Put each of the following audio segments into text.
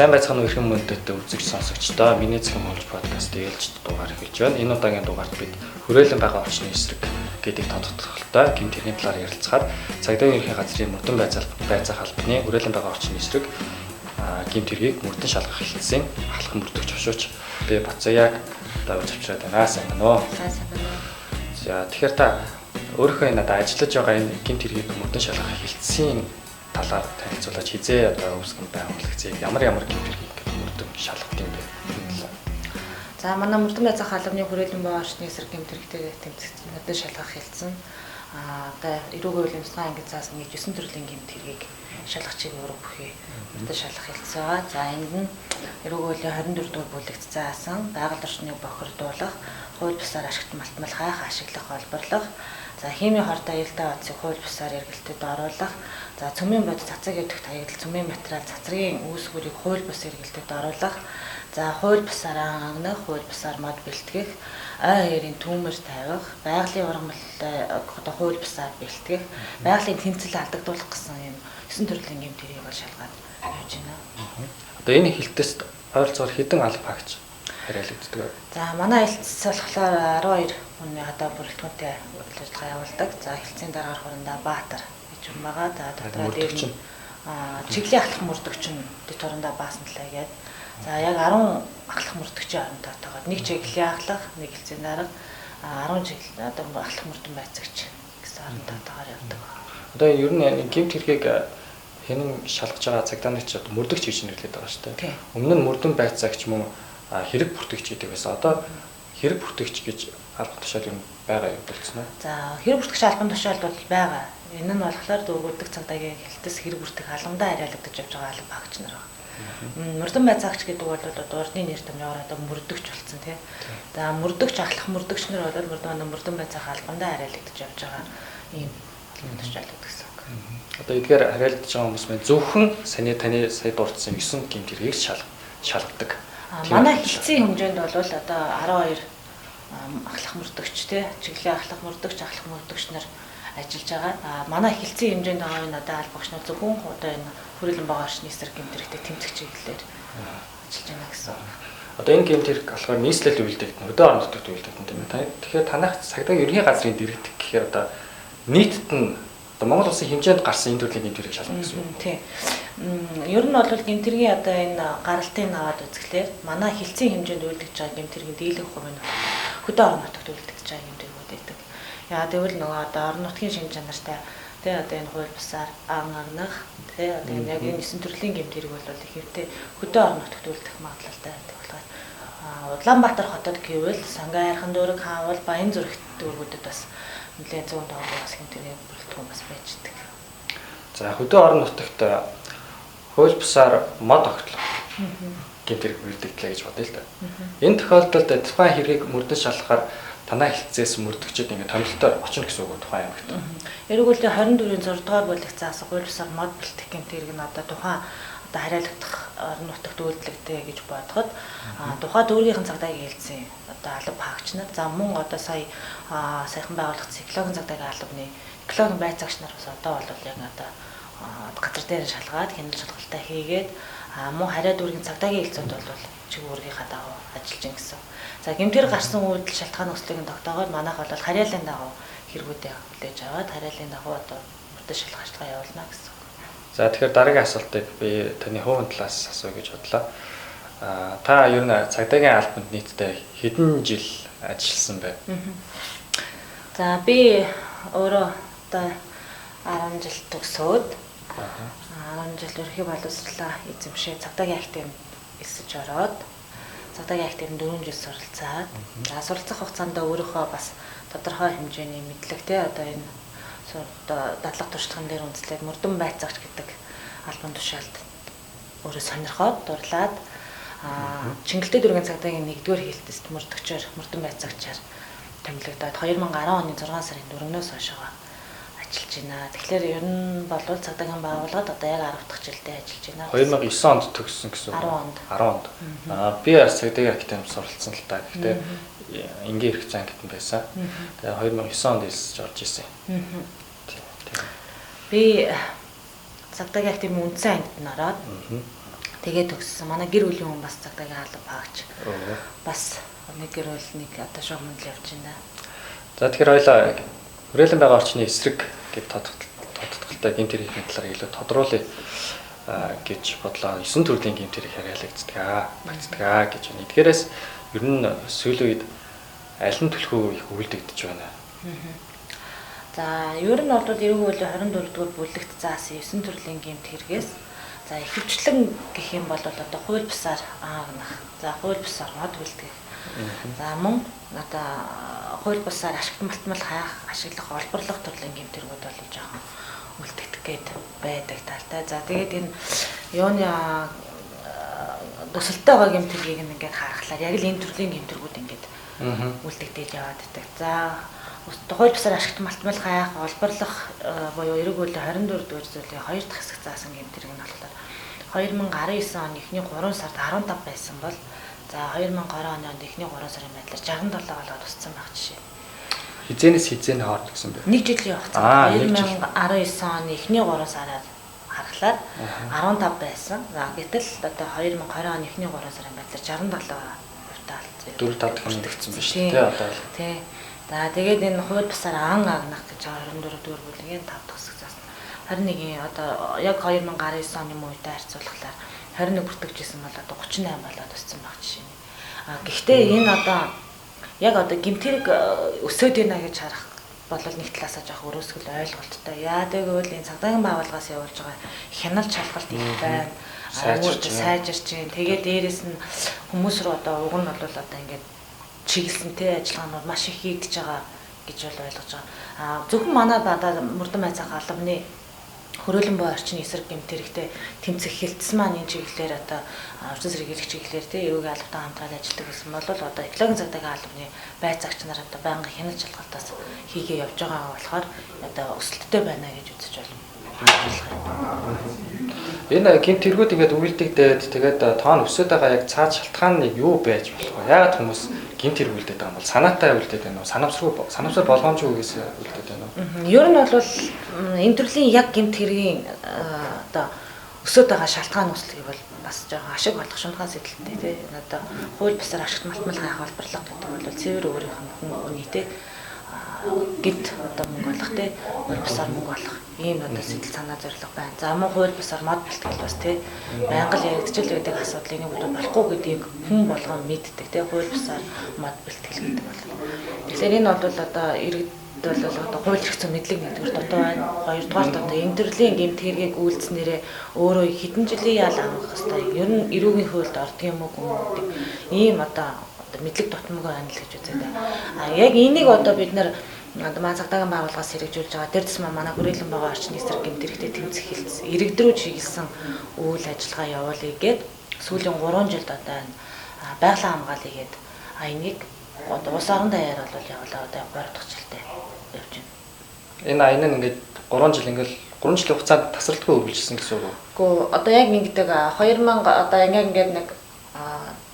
Сайн байцгаана уу эрхэм мөндөд үзэгч сонсогчдоо. Миний цэхэм хөлж подкаст ээлжид дугаар эхэлж байна. Энэ удаагийн дугаард бид хүрээлэн байгаа орчны эсрэг гэдэг тодорхойлолттой гэмт хэргийн талаар ярилцахаар цагдаагийн ерөнхий газрын мөрдөн байцаах албаны хүрээлэн байгаа орчны эсрэг гэмт хэргийг мөрдөн шалгах хэлтсийн алхам мөрдөгч хошууч би Бацаяг давж авчираад байна. Сайн байна уу? Сайн байна уу? За тэгэхээр та өөрийнхөө надад ажиллаж байгаа энэ гэмт хэргийг мөрдөн шалгах хэлтсийн талаар танилцуулж хизээ одоо үүсгэн байгуулагцыг ямар гэмт хэргийг мөрдөн шалгах юм бэ? За манай мөрдөн байцаах албаны хүрээлэн байгаа орчны эсрэг гэмт хэрэгтэй тэмцэгч мөрдөн шалгах хэлсэн. Одоо эрүүгийн хуулийн тусгай ангид заасан 9 төрлийн гэмт хэргийг шалгах чиглэл өргөх бүхий мөрдөн шалгах хэлсэн байгаа. За энд нь эрүүгийн хуулийн 24 дугаар бүлэгт заасан байгаль орчныг бохирдуулах, хууль бусаар ашигт малтмал хайх, ашиглах, олборлох, за химийн хорт аюултай одсыг хууль бусаар эргэлтэд оруулах, за цөмийн бод цацаг өдөгт хаягдл цөмийн материал цацрын үүсгүүрийг хууль бус эргэлтэд оруулах, за хууль бусаар ангах, хууль бусаар мод бэлтгэх, ой хоёрын түүмэр тавих, байгалийн ургамалтай одоо хууль бусаар бэлтгэх, байгалийн тэнцэл алдагдуулах гэсэн юм 9 төрлийн гэмт хэргийг шалгаад явж байна. Одоо энэ хэлтээс ойролцоогоор хэдэн алба хаагч хариалагддаг вэ? За манай хэлтс болохоор 12 хүний одоо бүрэлдэхүүнтэй ажиллагаа явуулдаг. За хэлтсийн дараагаар хурандаа Баатар гэж юм байгаа. За дотроо дээр нь чиглийн ахлах мөрдөгч нь дэд хурандаа Баасан талаа гээд. За яг 10 ахлах мөрдөгчийн орондоо тагаад нэг чиглийн ахлах, нэг хэлтсийн дарга 10 чиглэл одоо ахлах мөрдөн байцаагч гэсэн орондоо тагаар явдаг. Одоо ер нь гэмт хэргийг хинэн шалгаж байгаа цагдааныч мөрдөгч гэж нэрлэдэг байгаа шүү дээ. Өмнө нь мөрдөн байцаагч мөн хэрэг бүртгэгч гэдэг байсан. Одоо хэрэг бүртгэгч гэж албан тушаал юм байгаа юм болчихно. За хэрэг бүртгэгч албан тушаалд бол байгаа. Энэ нь болохоор дөрвөлдөг цагдаагийн хэлтээс хэрэг бүртгэх халамдаа хариалагдаж явж байгаа алба багч нар байна. Мөрдөн байцаагч гэдэг бол одоо урдны нэр томьёогоор одоо мөрдөгч болсон тийм. За мөрдөгч ахлах мөрдөгч нар бол мөрдөн байцаах албандаа хариалагдаж явж байгаа ийм албан тушаалууд гэсэн үг. Одоо эдгээр хариалдаж байгаа хүмүүс маань зөвхөн таны сая дурдсан 9 гэмт хэргийг шалгадаг. Манай хэлтсийн хэмжээнд бол одоо 12 ахлах мөрдөгч тий чиглэлийн ахлах мөрдөгч нар ажиллаж байгаа. Манай хэлтсийн хэмжээнд байгаа энэ одоо аль багш нар зөвхөн одоо энэ хүрээлэн байгаа орчны эсрэг гэмт хэрэгтэй тэмцэх чиглэлээр ажиллаж байна гэсэн. Одоо энэ гэмт хэрэг болохоор нийслэл үйлдэгдэн, хөдөө орон нутагт үйлдэгдэн тийм ээ. Тэгэхээр танах цагдаагийн ерөнхий газрын дэргэдэх гэхээр одоо нийтэд нь Монгол улсын хэмжээнд гарсан энэ төрлийн гэмт хэрэг шалгах гэсэн үг. Тийм. Ер нь бол гэмт хэргийн одоо энэ гаралтын аваад үзэхлээр манай хэлтсийн хэмжээнд үйлдэгж байгаа гэмт хэргийн дийлэнх хувь нь хөдөө орон нутагт үйлдэгж байгаа гэмт хэргүүд байдаг. Яа тэгвэл нөгөө одоо орон нутгийн шинж чанартай тий одоо энэ хууль бусаар агнах тий одоо энэ яг 9 төрлийн гэмт хэрэг бол их хэвтэй хөдөө орон нутагт үйлдэх магадлалтай байдаг болохоор Улаанбаатар хотод гэвэл Сангай хайрхан дүүрэг хаавал Баян зүрхт дүүргүүдэд бас нэлээд 100 төгрөгөөс гэмт хэрэг бүрэлдэхүүн бас байж идэг. За хөдөө орон нутагт хууль бусаар мод огтлох гэмт хэрэг бүрдэгдлээ гэж бодъё л да. Энэ тохиолдолд тухайн хэргийг мөрдөн шалгахаар танаа хэлтсээс мөрдөгчд ингэ томилтоор очно гэсэн үг тухайн аймагт. Эрүүгийн 24-ийн 6 дугаар бүлэгт заасан хууль бусаар мод бэлтгэх гэмт хэрэг нь одоо тухайн одоо хариалагдах орон нутагт үйлдэлтэй гэж бодоход тухайн дүүргийнхэн цагдаагийн хэлтсийн одоо алба хаагч нар за мөн одоо саяхан байгуулагдсан экологийн цагдаагийн албаны экологийн байцаагч нар бас одоо бол яг одоо газар дээр шалгаад хяналт шалгалтаа хийгээд мөн хариа дүүргийн цагдаагийн хэлтсүүд бол чиг үүргийнхаа дагуу ажиллаж ин гэсэн. За гэмтэр гарсан үйлдэл шалтгаан өслөгийн тогтоогоор манайх бол хариалын дагуу хэрэгүүдээ хүлээж аваад хариалын дагуу одоо мөрдөн шалгах ажиллагаа явуулна гэсэн. За тэгэхээр дараагийн асуултыг би таны хувийн талаас асууя гэж бодлоо. Та ер нь цагдаагийн албанд нийтдээ хэдэн жил ажилласан бэ? За би өөрөө одоо 10 жил төгсөөд 10 жил ерхий боловсрлаа эзэмшээ цагдаагийн актив эсэж ороод цагдаагийн актив 4 жил суралцаад суралцах хугацаанд өөрийнхөө бас тодорхой хэмжээний мэдлэг те одоо энэ дадлага туршлагын дээр үндэслээд мөрдөн байцаагч гэдэг албан тушаалд өөрөө сонирхоод дурлаад Чингэлтэй дүүргийн цагдаагийн 1-р хэлтэст мөрдөгчөөр мөрдөн байцаагчаар томилогдоод 2010 оны 6 сарын 4-өөс хойшоо ажиллаж байна. Тэгэхээр ер нь бол цагдаагийн байгууллагад одоо яг 10 дахь жилдээ ажиллаж байна. 2009 онд төгссөн гэсэн үг. 10 онд. Би цагдаагийн активд суралцсан л та. Гэхдээ энгийн эрх зан гэдэг нь байсан. Тэгээ 2009 онд элсэж орж ирсэн. Би цагдаагийн актив үндсэн ангид нь ороод Тэгээд төгссөн. Манай гэр бүлийн хүн бас цагдаагийн алба багч. Бас нэг гэр бүл нэг одоо шугамд л явж байна. За тэгэхээр хоёлаа хүрээлэн байгаа орчны эсрэг гэд тодтолтой гэмт хэргийн талаар илүү тодруулъя гэж бодлоо. 9 төрлийн гэмт хэрэг хариалагддаг гэж байна. Эдгээрээс ер нь сүүлийн үед аль нь төлхөө их өвөлдөгдөж байна. За ер нь бол эрүүгийн хуулийн 24-р бүлэгт заасан 9 төрлийн гэмт хэрэгээс за ихэвчлэн гэх юм бол одоо хууль бусаар аагнах. За хууль бусаар мод үлдэх. За мөн одоо хууль бусаар ашигт малтмал хаах, ашиглах, олборлох төрлийн гэмт хэрэгүүд бол жоохон үлдэгдэх гээд байдаг талтай. За тэгээд энэ юуны төсөлтэй байгаа гэмт хэргийг ингээд харахлаар яг л энэ төрлийн гэмт хэрэгүүд ингээд үлдэгдэж яваад байдаг. За хууль бусаар ашигт малтмал хаях, олборлох буюу эрүүгийн хуулийн 24-р зүйлийн 2 дахь хэсэг заасан гэмт хэрэг нь болохоор 2019 оны эхний 3 сард 15 байсан бол за 2020 оны эхний 3 сарын байдлаар 67 болоод өссөн байх жишээ. Хизэнээс хизээний хооронд гэсэн бэ? Нэг жилийн хугацаанд 2019 оны эхний 3 сараар харахад 15 байсан. За гэтэл одоо 2020 оны эхний 3 сарын байдлаар 67 хувьтай 4-5 дахин нэгдсэн байна шүү дээ одоо. Тий. За тэгээд энэ хууль бусаар ан агнах гэж 24-р бүлгийн 5 дахь хэсэг заасан. 21-ийн одоо яг 2019 оны үетэй харьцуулахаар 21 бүртгэжсэн бол одоо 38 болоод өссөн баг жишээ. Гэхдээ энэ одоо яг одоо гэмт хэрэг өсөд байна гэж харах бол нэг талаасаа жоох өрөөсгөл ойлголттой. Яадаг гэвэл энэ цагдаагийн байгууллагаас явуулж байгаа хяналт шалгалт их байна. Сайжирч байна. Тэгээд дээрэс нь хүмүүс рүү одоо уг нь бол одоо ингээд чиглэлсэнтэй ажиллагаанууд маш их хийгдэж байгаа гэж бол ойлгож байгаа. Зөвхөн манай бадаа мөрдөн байцаах албаны хөрөөлөн буй орчны эсрэг гэмт хэрэгтэй тэмцэх хэлтсэн маань энэ чиглэлээр одоо орчин сэргийлэх чиглэлээр тий эрүүгийн албатай хамтраад ажилладаг гэсэн бол одоо экологийн цагдаагийн албаны байцаагч нар одоо байнга хяналт шалгалтаас хийгээ явж байгаа болохоор одоо өсөлттэй байна гэж үзэж байна. Энэ гэмт хэрэгүүд ингээд үйлдэгдээд тэгээд тоон өсөд байгаа яг цаад шалтгаан нь юу байж болох вэ? Яагаад хүмүүс гэмт хэрэг үлдээд байгаа юм бол санаатай үлдээд байна уу? Санамсар болгоомжгүй үгээс үлдээд байна уу? Ер нь бол энэ төрлийн яг гэмт хэргийн одоо өсөд байгаа шалтгаан үүслийг бол бас жоохон ашиг болох шунтгаан сэдэлтэй тий. Одоо хууль бусаар ашигт малтмал хаах олборлого гэдэг бол цэвэр өөрийнх нь хүний тий гид одоо мөнгө олох тий хууль бусаар мөнгө олох ийм одоо сэтэл санаа зорилго байна. За мөн хууль бусаар мод бэлтгэл бас тий байнга л яригдчихл байдаг асуудлыг нэг удаа болохгүй гэдгийг хүн болгон мэддэг тий хууль бусаар мод бэлтгэл гэдэг бол. Тэгэхээр энэ бол одоо иргэд бол одоо хууль эрх зүйн мэдлэг нэгдүгээр дутуу байна. Хоёрдугаарт одоо энэ төрлийн гэмт хэргийг үйлдснээрээ өөрөө хэдэн жилийн ял авах хэвээр ер нь эрүүгийн хуульд ордог юм уу гэдэг ийм одоо мэдлэг дутмаг байна л гэж үздэг. Яг энийг одоо бид нар манай цагдаагийн байгууллагаас хэрэгжүүлж байгаа. Тэр тусмаа манай хүрээлэн байгаа орчны эсрэг гэмт хэрэгтэй тэмцэх хэлсэн. Иргэдрүү чиглэсэн үйл ажиллагаа явуулъя гэд сүүлийн 3 жилд одоо байгалийн хамгаалъя гэд энийг одоо улс орон даяар бол явуулаа одоо 3 дахь жилдээ явж байна. Энэ айн нь ингээд 3 жил ингээл 3 жилийн хугацаанд тасралтгүй үргэлжилсэн гэсэн үг үү? Гэхдээ одоо яг ингэдэг 2000 одоо ингээд нэг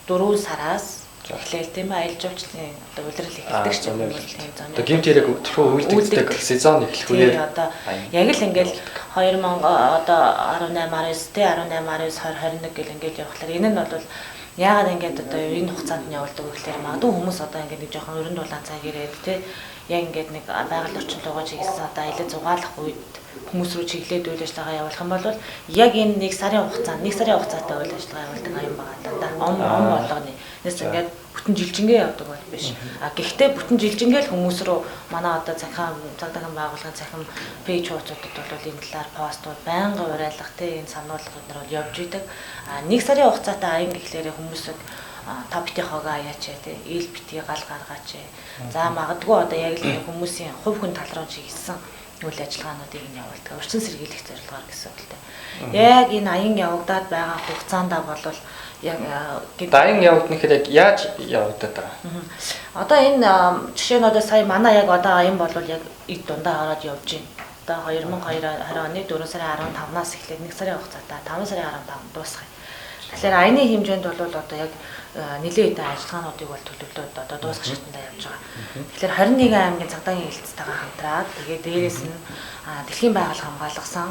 4 сараас эхлээл тийм аялал жуулчлалын одоо улирал эхэлдэг ч юм уу тийм зам. Одоо гэмт хэрэг төлхөө үйлдэгдэг сезон эхлэх үеэр одоо яг л ингээл 2000 одоо 18 19 тий 18 19 20 21 гэл ингээд явхлаар энэ нь бол яагаад ингээд одоо энэ хугацаанд нь явуулдаг вэ гэхээр магадгүй хүмүүс одоо ингээд нэг жоохон өрөнд дулаан цаг ирээд тий яг ингээд нэг байгаль орчин руугаа чиглэсэн одоо аялал зугаалах үед хүмүүс рүү чиглээд үйл ажиллагаа явуулах юм бол яг энэ 1 сарын хугацаатай үйл ажиллагаа явуулдаг юм байна да. Ом болгоны нэс ингээд бүтэн жилжингээ явдаг бол биш. Гэхдээ бүтэн жилжингээ л хүмүүс рүү манай одоо цагдаагийн байгууллагын цахим пэйж хуудасуудад бол энэ талаар постууд байнга уриалгах тий энэ сануулгууд нар бол явж идэг. 1 сарын хугацаатай аян гэхлээрээ хүмүүсд та бити хогоо аяач тий ил бити гал гаргаач. За магадгүй одоо яг л хүмүүсийн хувь хүн тал руу чиглэсэн үйл ажиллагаануудыг нь явуулдаг. Орчин сэргийлэх зорилгоор гэсэн үг л дээ. Яг энэ аян явагдаад байгаа хугацаанд бол яг аян явагдана гэхээр яг яаж явагдаад байгаа? Одоо энэ жишээ нь одоо сая манай яг одоо аян бол яг эд дундаа ороод явж байна. Одоо 2020 оны 4 сарын 15-наас эхлээд 1 сарын хугацаатай 5 сарын 15-нд дуусгая. Тэгэхээр аяны хэмжээнд бол одоо яг нэлийн үеийн ажиллагаануудыг бол төлөвлөлөөд одоо дуусах шатндаа явж байгаа. Тэгэхээр 21 аймгийн цагдаагийн хэлтцтэйгээ хамтраад тэгээд дээрээс нь дэлхийн байгууллага хамгаалгасан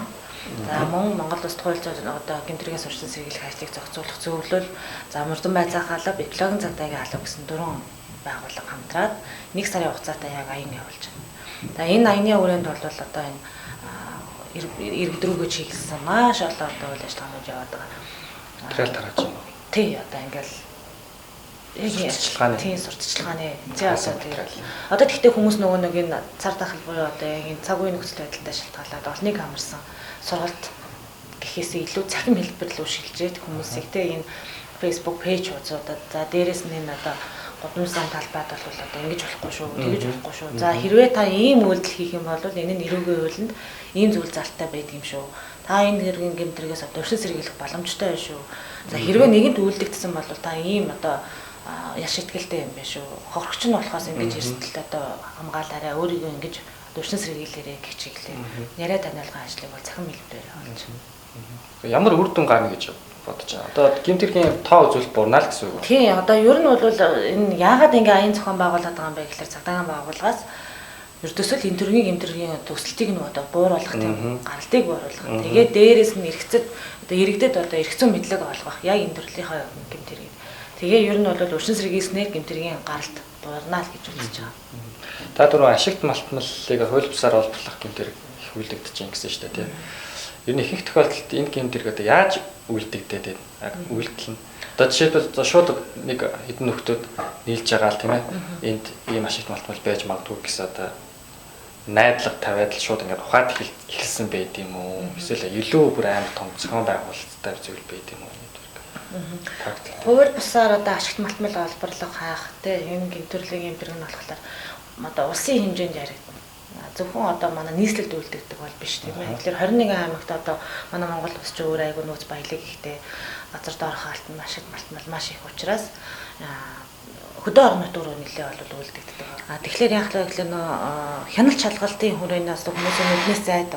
за Монгол Улс туйлцаад одоо гэмтрийн сурчин сэргийлэх ажлыг зохицуулах зөвлөл за мөрдөн байцаах алба экологийн цагдаагийн алба гэсэн 4 байгууллага хамтраад 1 сарын хугацаатай яг аян явуулж байна. За энэ аяны хүрээнд бол одоо энэ иргэдрүүгөө чиглэсэн маш олон одоо үйл ажиллагаанууд яваад байгаа. Материал тарааж байна. Тий одоо ингээл тийм сурталчилгааны зэвсээ тэгээд одоо тэгтээ хүмүүс нөгөө нэг энэ цар тахал буюу одоо яг энэ цаг үеийн нөхцөл байдалтай шалтгаалаад олныг хамарсан сургалт гэхээсээ илүү цахим хэлбэр рүү шилжээд хүмүүсийг те энэ Facebook пэйж хуудасуудад за дээрэс нь энэ одоо гудамжсан талбайд бол одоо ингэж болохгүй шүү, тэгэж болохгүй шүү. За хэрвээ та ийм үйлдэл хийх юм бол энэ нь эрүүгийн хуулинд ийм зүйл залттай байдаг юм шүү. Та энэ хэргийн гэмтрээс одоо өршин сэргийлэх боломжтой байна шүү. За хэрвээ нэгэнд үйлдэгдсэн бол та ийм одоо яш итгэлтэй юм байна шүү. Хохирогч нь болохоос ингэж эрсдэлт одоо хамгаалаарай, өөрийгөө ингэж өршин сэргийлээрэй гэх чиглэлээр яриа таниалгын ажлыг бол цахим хэлбэрээр явуулж байна. Ямар үр дүн гарна гэж бодож байна. Одоо гэмтрийн тоо үзүүлэлт бурнаа л гэсэн үг. Тийм одоо ер нь бол энэ яагаад ингэ аян зохион байгуулад байгаа юм бэ гэхээр цагдаагийн байгууллагаас ердөөсөө л энэ төргийн гэмтрийн төсөлтийг нь одоо бууруулах тийм гаралтыг бууруулах. Тэгээд дээрээс нь эргэцэд одоо иргэдэд одоо эргэцэн мэдлэг олгох яг энэ төрлийнхөө гэмтрийг. Тэгээ ер нь бол өршин сэргийлснээр гэмтрийн гаралт буурнаа л гэж үзэж байгаа. Та түрүү ашигт малтмалыг хууль бусаар олборлох гэмтэр их үйлдэгдэж байна гэсэн шүү дээ тийм. Ер нь ихэнх тохиолдолд энэ гэмтэрг одоо яаж үйлдэгдээд байна? Үйлдэл нь одоо жишээлбэл шууд нэг хэдэн нөхдүүд нийлж байгаа л тийм ээ. Энд ийм ашигт малтмал байж магадгүй гэсэн одоо найдлага тавиад л шууд ингээд ухаад эхэлсэн байд юм уу? Эсвэл илүү бүр амар том зохион байгуулалттай зүйл байд юм уу? Хууль бусаар одоо ашигт малтмал олборлох хаах тийм энэ гэмтэрлийн гэмтэрг нь болохоор одоо улсын хэмжээнд яригдана. Зөвхөн одоо манай нийслэлд үйлдэгдэг бол биш тийм ээ. Тэгэхээр 21 аймагт одоо манай Монгол улс ч өөр айгүй нууц баялаг ихтэй газар доорх хаалт нь ашигт малтмал маш их учраас хөдөө орон нутгаар нэлээ бол үйлдэгддэг. Тэгэхээр яг л гэхлээр нөө хяналт шалгалтын хүрээнээс хүмүүсийн нүднээс зайд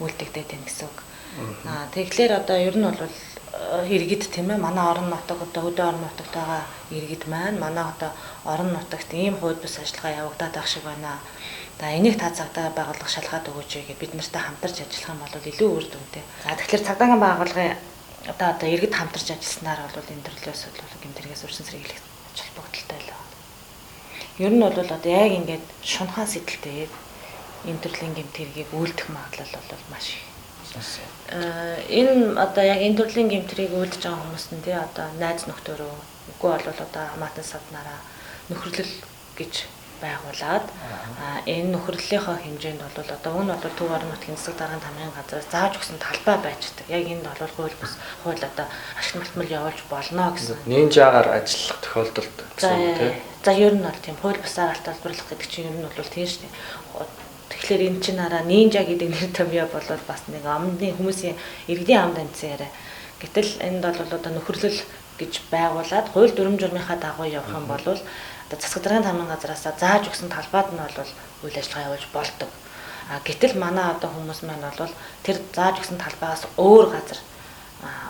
үйлдэгдээд байна гэсэн үг. Тэгэхээр одоо ер нь бол иргэд тийм ээ манай орон нутаг одоо хөдөө орон нутагт байгаа иргэд маань манай одоо орон нутагт ийм хууль бус ажиллагаа явагдаад байх шиг байна. За энийг та цагдаа байгууллага шалгаад өгөөч гэгээд бид нартай хамтарч ажиллах юм бол илүү үр дүнтэй. За тэгэхээр цагдаагийн байгууллагын одоо иргэд хамтарч ажилласнаар бол энэ төрлөө асуудал гэмтэргээс өршин сэргийлэх холбогдолтой байлаа. Ер нь бол одоо яг ингээд шунхаан сэтэлтэй энэ төрлийн гэмтэргийг үйлдэх магадлал бол маш их. Энэ одоо яг энэ төрлийн гэмтрийг үйлдэж байгаа хүмүүс нь тий одоо найз нөхдөөрөө үгүй бол одоо хамаатан саднараа нөхөрлөл гэж байгуулад энэ нөхөрлөлийнхөө хэмжээнд бол одоо энэ бол төв орон нутгийн засаг даргын тамгын газраас зааж өгсөн талбай байждаг. Яг энэ бол хууль бус хууль одоо ашигт малтмал явуулж болно гэсэн. Нинжаагаар ажиллах тохиолдолд гэсэн үг тий. За ер нь бол тийм хууль бусаар алталбарлах гэдэг чинь ер нь бол тийм шүү дээ. Тэгэхээр энэ чинь араа нинжа гэдэг нэр томьёо болоод бас нэг амдны хүмүүсийн иргэдийн амд амьдсан яриа. Гэтэл энд бол одоо нөхөрлөл гэж байгуулад хууль дүрм журмынхаа дагуу явах юм бол одоо засаг даргын тамгын газраас зааж өгсөн талбайд нь бол үйл ажиллагаа явуулж болдог. Гэтэл манай одоо хүмүүс маань бол тэр зааж өгсөн талбайгаас өөр газар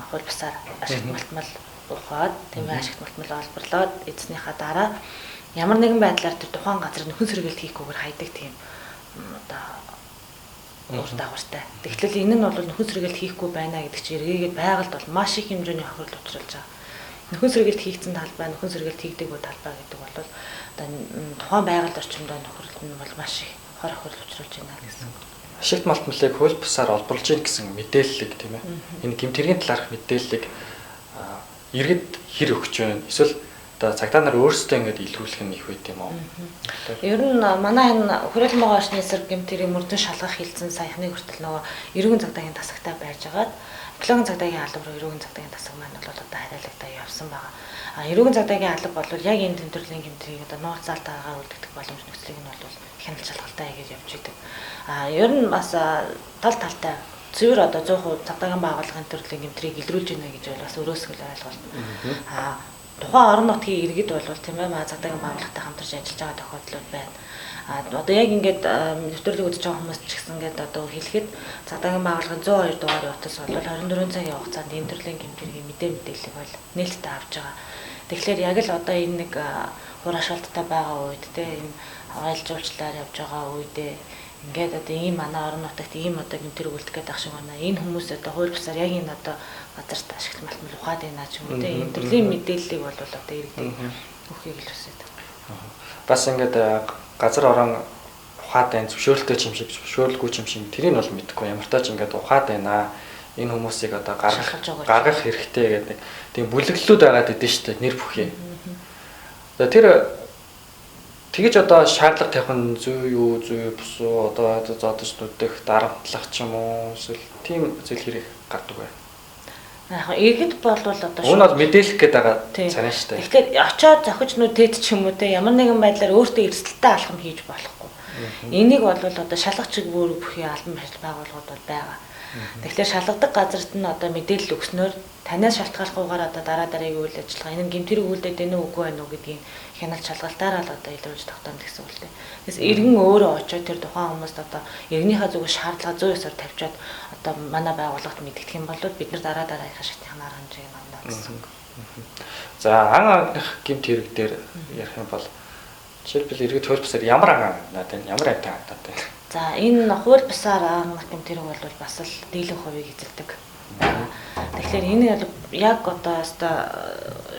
хууль бусаар ашигт малтмал ухаад тийм ээ ашигт малтмал олборлоод эзнийхаа дараа ямар нэгэн байдлаар тэр тухайн газар нөхөн сэргийлт хийхгүйгээр хайдаг тийм одоо өөр дагавартай. Тэгэхээр энэ нь бол нөхөн сэргийлт хийхгүй байна гэдэг чинь эргээгээд байгальд бол маш их хэмжээний хохирол учруулж байгаа. Нөхөн сэргийлт хийгдсэн талбай, нөхөн сэргийлт хийгдэггүй талбай гэдэг бол одоо тухайн байгальд орчиндөө нөхөрлөлт нь бол маш их хор хохирол учруулж байна гэсэн үг. Ашигт малтмалыг хууль бусаар олборлж ийн гэсэн мэдээллийг тийм ээ. Энэ гэмтэргийн талаарх мэдээллийг иргэд хэр өгч байна? Эсвэл одоо цагдаа нар өөрсдөө ингэж илрүүлэх нь их байт юм уу? Ер нь манай энэ хүрээлэн байгаа орчны эсрэг гэмтэрийн мөрдөн шалгах хилцэн саяхны хүртэл нөгөө эрүүгийн цагдаагийн тасагтай байж агаад экологийн цагдаагийн алба руу эрүүгийн цагдаагийн тасаг маань бол одоо хариалагдаа явсан байгаа. Эрүүгийн цагдаагийн алба бол яг энэ тэмдэглэлийн гэмтрийг одоо нууцаалтайгаа үлдэх боломж нөхцөлийг нь бол хяналт шалгалтаа хийж явж идэг. Ер нь бас тал талтай зөвөр одоо 100% цагдаагийн байгууллагын төрлийн гэмтрийг илрүүлж байна гэж бол бас өрөөсгөл ойлголт. Тухайн орон нутгийн иргэд бол тийм ээ цагдаагийн байгууллагатай хамтарч ажиллаж байгаа тохиолдлууд байна. Одоо яг ингээд нэвтрүүлэг үзэж байгаа хүмүүс ч гэсэн ингээд одоо хэлэхэд цагдаагийн байгууллагын 102 дугаар утас бол 24 цагийн хугацаанд энэ төрлийн гэмтэргийн мэдээллийг бол нээлттэй авч байгаа. Тэгэхээр яг л одоо энэ нэг хураашаалттай байгаа үед те энэ хаваалж жуулчлаар явж байгаа үедээ ингээд одоо ийм манай орон нутагт ийм одоо гэмтэр үлдэх гэдэг шиг байна. Энэ хүмүүс одоо хууль бусаар яг энэ одоо газарт ашиглах мал ухаад байна ч юм уу те энэ төрлийн мэдээллийг бол одоо иргэдэг өгөхийг л хүсэж байна. Бас ингээд газар орон ухаад байна, зөвшөөрөлтэй юм шиг, зөвшөөрөлгүй юм шиг тэрийг бол мэдэхгүй. Ямар ч тач ингээд ухаад байна. Энэ хүмүүсийг одоо гаргах хэрэгтэй гэдэг тийм бүлэглэлүүд байгаад идэв шүү дээ нэр бүхий. За тэр тэгэж одоо шаардлага тавих нь зүй юу бус уу одоо зодож нүдэх дарамтлах ч юм уу эсвэл тийм зүйл хэрэг гардаг бай. Яг иргэд бол одоо шүү. Уул мэдээлэх гээд байгаа царай шүү дээ. Тэгэхээр очоод зохиж нүдэд ч юм уу те ямар нэгэн байдлаар өөртөө эрсдэлтэй алхам хийж болохгүй. Энийг бол одоо шалгах чиг бүр бүхий албан байгууллагууд бол байгаа. Тэгэхээр шалгадаг газарт нь одоо мэдээлэл өгснөөр танаас шалтгааллахгүйгээр одоо дараагийн үйл ажиллагаа энэ гэмтэрэг үйлдэл дээ нүг үгүй байна уу гэдгийг хяналт шалгалтаараа л одоо илрүүлж тогтооно гэсэн үг л дээ. Тэгээс иргэн өөрөө очоод тэр тухайн хүмүүст одоо иргэнийхээ зүгээс шаардлага 100%-аар тавьчаад одоо манай байгууллагт мэдгдэх юм бол бид нар дараагийнхаа шатны арга хэмжээг авна гэсэн үг. За ан агных гэмт хэрэг дээр ярих юм бол жишээлбэл иргэд хууль бусаар ямар ан надад ямар амтан хатаад байна. За энэ хууль бусаар ан гэмт хэрэг бол бас л дийлэн хувийг эзэлдэг. Тэгэхээр энэ бол яг одоо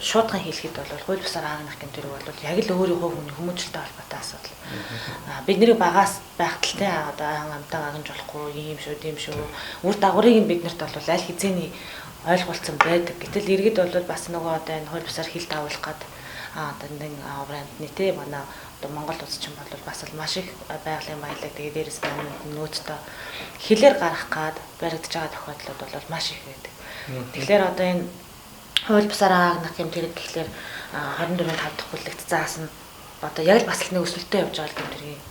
шуудхан хэлэхэд бол хууль бусаар ангах гэмтэрэг бол яг л өөрийн хувь хүний хүмүүжлэлтэй холбоотой асуудал. Бидний багаас байгталтай одоо амтаа агнж болохгүй юм шүү, тийм шүү. Үр дагаврыг биднэрт бол аль хэзээний ойлголцсон байдаг. Гэтэл иргэд бол бас нөгөө одоо энэ хууль бусаар хил даавуулах гад одоо энэ брандны те манай одоо Монгол улс ч юм бол бас л маш их байгалийн баялаг тэгээ дээрээс нөөцтэй хилээр гарах гад баригдаж байгаа тохиолдлууд бол маш их байдаг. Тэгэхээр одоо энэ хууль бусаар ангах гэмтэрэг гэхлээр 24-нд 5 дахь бүлэгт заасан одоо яг л бас л нэг өсөлтөд явж байгаа гэмтэргийн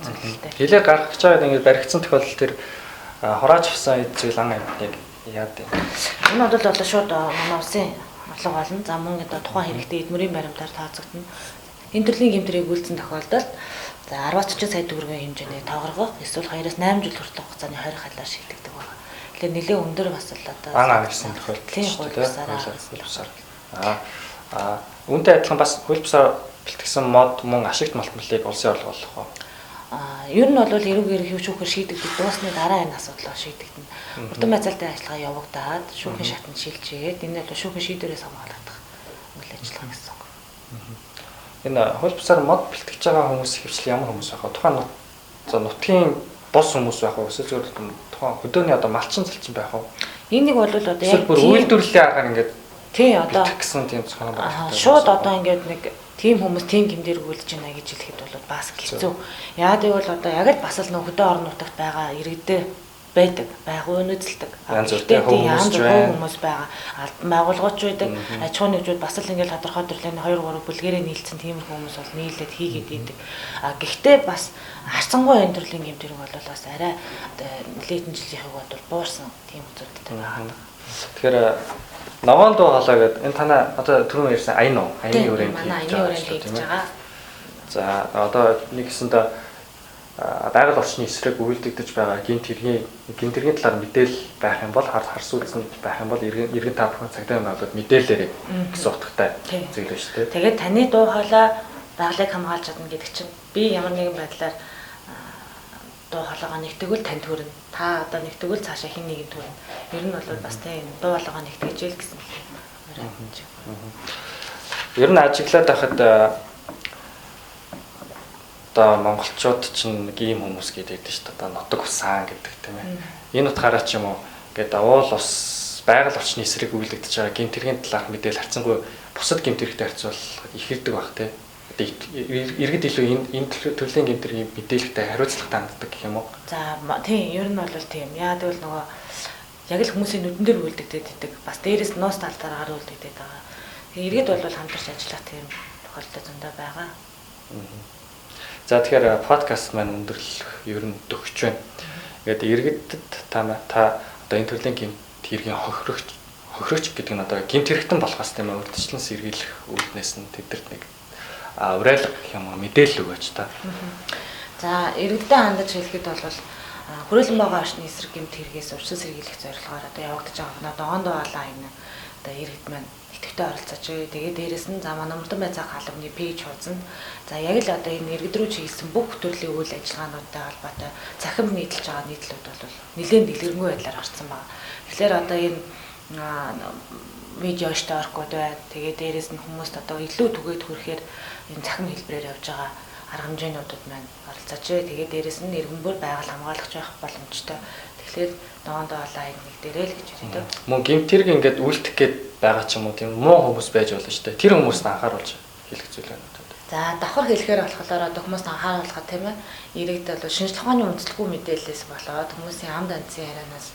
зүйлтэй. Хилээр гарах гэж байгаад ингээд баригдсан тохиолдол тэр хороож авсан зүйл ан амьтныг яад юм. Энэ бол шууд манай улсын орлого болно. За мөн одоо тухайн хэрэгтэй эдмүрийн баримтаар тооцогдно. Энэ төрлийн гэмтрийг үйлдсэн тохиолдолд за 10-40 сая төгрөгийн хэмжээний тоогоргох эсвэл 2-8 жил хүртэлх хугацааны хориг халаар шийдэгдэг байна. Тэгэхээр нэлээд өндөр бас л одоо ан агсан тохиолдол үүнтэй адилхан бас хууль бусаар бэлтгэсэн мод мөн ашигт малтмлыг улсын орлого болох уу? Ер нь бол эрүүг эрх шүүхээр шийдэгдэх дуусны дараа энэ асуудлаа шийдэгдэнэ. Урдан байцаалтай ажиллагаа явагдаад шүүхийн шатанд шилжээд энэ бол шүүхийн шийдвэрээс хамгаалагдах үйл ажиллагаа гэсэн үг. Энэ хууль бусаар мод бэлтгэж байгаа хүмүүс хөвчлэн ямар хүмүүс байх вэ? Тухайн нутгийн бос хүмүүс байх уу? Эсвэл зөвхөн тухайн хөдөөний одоо малчин залчин байх уу? Энийг бол одоо яг бүр үйлдвэрлэлийн аргаар ингээд тий одоо гэсэн тийм зөвхөн байна. Шууд одоо ингээд нэг тийм хүмүүс тийм гэмдэрэг үлдэж байна гэж хэлэхэд бол бас хэцүү. Яагаад гэвэл одоо яг л бас л нөх хөдөө орон нутагт байгаа иргэдээ байдаг, байгуун үзэлдэг. Хүмүүс байгаа. Албан байгууллагч байдаг. Аж ахуйн нэгжүүд бас л ингээд тодорхой төрлийн 2-3 бүлгэрээ нийлцсэн тиймэрхүү хүмүүс бол нийлээд хийгээд идэг. Гэхдээ бас харцангуй энэ төрлийн гэмдэрэг бол бас арай нэлээдэн жилийнхээ бол буурсан тийм үзүүлэлттэй байна. Тэгэхээр Наван дуу хоолой гэдэг энэ танаа одоо түрүүн ярьсан аян уу? Аяны өрөөнд хийж байгаа. За одоо нэгсэндээ байгаль орчны эсрэг үйлдэгдэж байгаа гэмтэргийн талаар мэдээлэл байх юм бол харс үзэнд байх юм бол иргэн та бүхэн цагдаа байгууллагад мэдээлээрэй гэсэн утгатай зүйл байна шүү дээ. Тэгээд таны дуу хоолой байгалыг хамгаалж чадна гэдэг чинь би ямар нэгэн байдлаар дуу хоолойгоо нэгтгэвэл танд хүрнэ. Та одоо нэгтгэвэл цаашаа хин нэгэн хүрнэ. Ер нь бол бас тийм дуу хоолойгоо нэгтгэж ял гэсэн юм. Ер нь ажиглаад байхад одоо монголчууд чинь нэг ийм хүмүүс гэдэг шүү дээ. Одоо нутаг усан гэдэг тийм ээ. Энэ утгаараа ч юм уу гэдэг уул ус байгаль орчны эсрэг үйлдэгдэж байгаа гэмтэргийн талаарх мэдээлэл харьцангуй бусад гэмтэрэгтэй харьцуулах их хэрэг баг тийм. Иргэд илүү энэ төрлийн гэмтэргийн мэдээлэлтэй хариуцлагатай ханддаг гэх юм уу? За тийм ер нь бол тийм. Яа гэвэл нөгөө яг л хүмүүсийн нүдэн дээр үйлдэгдээд идэг. Бас дээрээс нуус талдаар гар үйлдэгдээд байгаа. Тэгээ иргэд бол хамтарч ажиллах тийм тохиолдол зөндөө байгаа. За тэгэхээр подкаст маань өндөрлөх ер нь төгсөж байна. Тэгээд иргэдэд та одоо энэ төрлийн гэмт хэргийн хохирогч гэдэг нь одоо гэмт хэрэгтэн болохоос тийм ээ урьдчилан сэргийлэх үүднээс нь тэдэрт нэг уриалга гэх юм уу мэдээлэл өгөөч та. За иргэдэд хандаж хэлэхэд бол хүрээлэн байгаа орчны эсрэг гэмт хэрэгээс урьдчилан сэргийлэх зорилгоор одоо явагдаж байгаа нь одоо ондоо алаа энэ одоо иргэд маань идэвхтэй оролцож байгаа. Тэгээд дээрэс нь за манай Мөрдөн байцаах албаны пэйж хуудсанд за яг л одоо энэ иргэд рүү чиглэсэн бүх төрлийн үйл ажиллагаануудтай холбоотой цахим нийтэлж байгаа нийтлүүд бол нэлээд дэлгэрэнгүй байдлаар гарсан байна. Тэгэхээр одоо энэ видео шторкууд бай. Тэгээд дээрэс нь хүмүүст одоо илүү түгээд хүрэхээр энэ цахим хэлбэрээр явж байгаа арга хэмжээнүүдэд маань оролцооч. Тэгээд дээрэс нь иргэн бүр байгаль хамгаалагч байх боломжтой. Тэгэхээр доондоо олаа нэг дээрээ л гэж хэлдэг. Мөн гэмт хэрэг ингээд үлдэх гээд байгаа ч юм уу тийм муу хүмүүс байж болно шүү дээ. Тэр хүмүүст анхааруулж хэлэх зүйл байна. За давхар хэлэхээр болохоор одоо хүмүүст анхааруулахад тийм ээ. Иргэд бол шинжлэх ухааны үндэслэгүй мэдээлэлээс болоод хүмүүсийн амд анцын ярианаас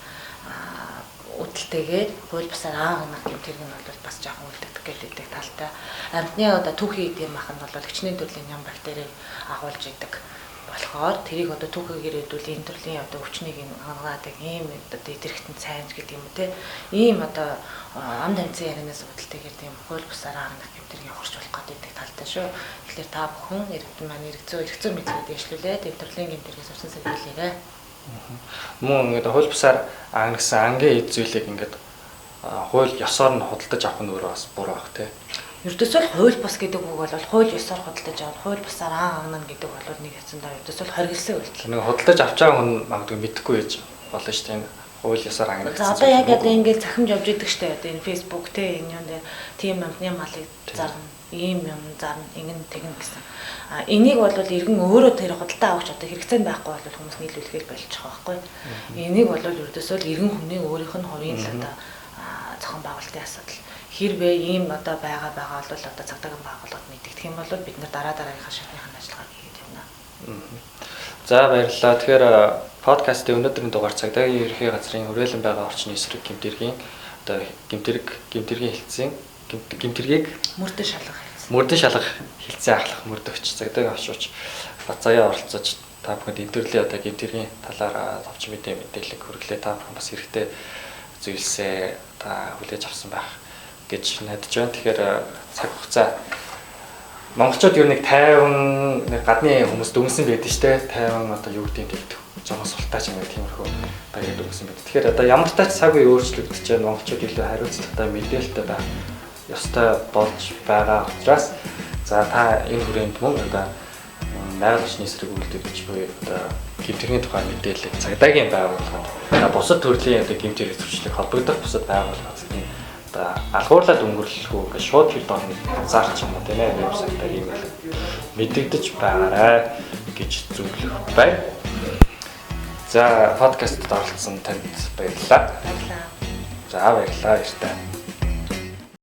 үтэлтэйгээр хууль бусаар аагнах гэмт хэрэг нь бол бас жоохон үлддэг гэдэг талтай. Амьтны одоо түүхий эдэм мах нь бол хичнээн төрлийн ям бактерийг агуулж идэг болохоор тэрийг одоо түүхийгээр хэдүүл энэ төрлийн одоо өвчнийг хангаадаг ийм одоо идэрхтэн цайнж гэдэг юм те. Ийм одоо амд анцын ярианаас үтэлтэйгээр тийм хууль бусаар аагнах гэмт хэргийг хорч болох гэдэг талтай шүү. Тэгэхээр та бүхэн иргэдэн маань эргцөө мэдлэгийг дэвшлүүлээ. Тэв төрлийн гэмт хэрэгээс урьдчилан сэргийлээрэй. Мөн ингээд хууль бусаар ангасан ангийн эд зүйлийг ингээд хууль ёсоор нь худалдаж авах нь өөрөө бас буруу баг тий. Ердөөсөө хууль бус гэдэг үг бол хууль ёсоор худалдаж авах, хууль бусаар ангана гэдэг бол нэг хэсэндээ ердөөсөө хоригдсан үйлдэл. Нэг худалдаж авч байгаа хүн магадгүй мэдхгүй байж болно шүү дээ. Хууль ёсоор ангана. За одоо яг одоо ингээд захимж явж идэг штэ одоо энэ Facebook те энэ юм дээр тийм амтны малыг зарна, ийм юм зарна, ингэн тэгнэ гэсэн. Энийг бол иргэн өөрөө тэр худалдаа авах одоо хэрэгцээнд байхгүй бол хүмүүс нийлүүлэхээр болж байгаа байхгүй. Энийг бол ердөөсөө иргэн хүний өөрийнх нь хувийн л одоо зохион байгуулалтын асуудал. Хэрвээ ийм одоо байгаа бол одоо цагдаагийн байгууллагад мэдэгдэх юм бол бид нар дараагийнхаа шатныхаа ажиллагааг хийгээд явна. За баярлалаа. Тэгэхээр подкастын өнөөдрийн дугаар цагдаагийн ерөнхий газрын хүрээлэн байгаа орчны эсрэг гэмт хэргийн одоо гэмтэргийн хэлтсийн гэмтэргийг мөрдөн шалгах хилцээ ахлах мөрдөгч цагдаагийн авчууч Бацаяа оролцож та бүхэнд энэ төрлийн одоо гэмтэргийн талаар товч мэдээлэл хүргэлээ. Та бүхэн бас хэрэгтэй зүйлсээ та хүлээж авсан байх гэж найдаж байна. Тэгэхээр цаг хугацаа монголчууд ер нь нэг 50 нэг гадны хүмүүс дүнсэн байдаг шүү дээ. 50 одоо юу гэдэг нь жоохон султаач юм тиймэрхүү баяр дүнсэн байдаг. Тэгэхээр одоо ямар тач цаг үе өөрчлөгдөж байна. Монголчууд илүү хариуцлагатай мэдээлэлтэй байх ёстой болж байгаа учраас за та энэ хүрээнд мөн одоо байгаль орчны эсрэг үйлдвэрлэж буй одоо гэмтэргийн тухай мэдээлэл цагдаагийн байгууллагад бусад төрлийн одоо гэмт хэрэг зөрчлийг холбогдох бусад байгууллагын одоо алгуурлаад өнгөрлөхөө гэж шууд хэд дорны зарч юм уу тийм ээ вебсайтаар ийм мэдэгдэж байгаарай гэж зөвлөх байна. За подкастт оролцсон танд баярлалаа. За баярлалаа. Баярлалаа.